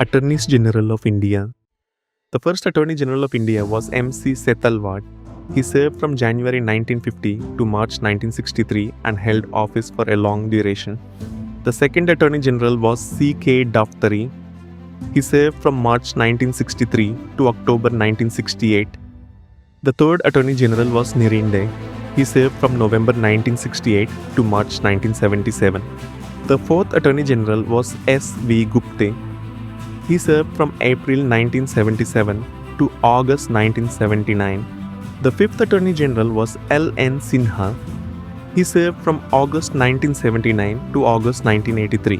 Attorneys General of India. The first Attorney General of India was 𝗵𝚻 𝗬𝗏. He served from January 1950 to March 1963 and held office for a long duration. The second Attorney General was 𝗬𝗊𝗪. He served from March 1963 to October 1968. The third Attorney General was 𝗧𝗧. He served from November 1968 to March 1977. The fourth Attorney General was 𝗧𝗦𝗔𝗍. He served from April 1977 to August 1979. The fifth Attorney General was L.N. Sinha. He served from August 1979 to August 1983.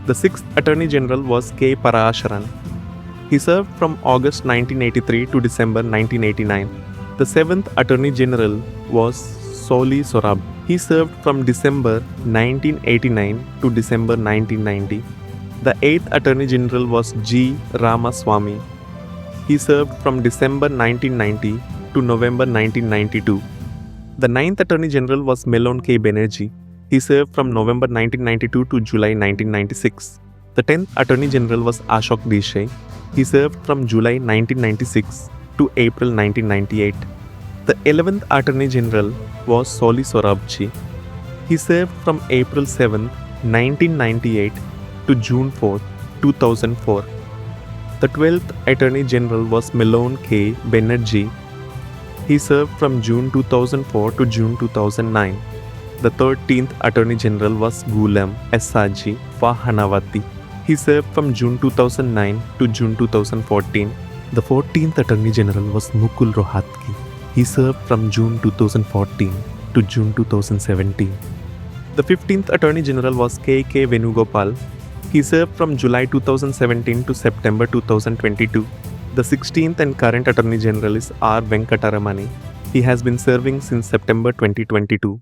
The sixth Attorney General was 𝗂𝗽𝗱𝗁. He served from August 1983 to December 1989. The seventh Attorney General was 𝗧𝗦𝗔𝗀. He served from December 1989 to December 1990. The eighth Attorney General was G. Ramaswamy. He served from December 1990 to November 1992. The ninth Attorney General was 𝗪𝗠 K. Banerjee. He served from November 1992 to July 1996. The 10th Attorney General was Ashok Desai. He served from July 1996 to April 1998. The 11th Attorney General was 𝗂𝗦𝗔𝗀. He served from April 7, 1998 to June 4, 2004. The 12th Attorney General was 𝗪𝗠 K. Banerjee. He served from June 2004 to June 2009. The 13th Attorney General was 𝗂𝗽𝗱 𝗧𝗦𝗔𝗧. He served from June 2009 to June 2014. The 14th Attorney General was Mukul Rohatgi. He served from June 2014 to June 2017. The 15th Attorney General was 𝗂𝗽𝗱 𝗵𝒂𝒫. He served from July 2017 to September 2022. The 16th and current Attorney General is R. Venkataramani. He has been serving since September 2022.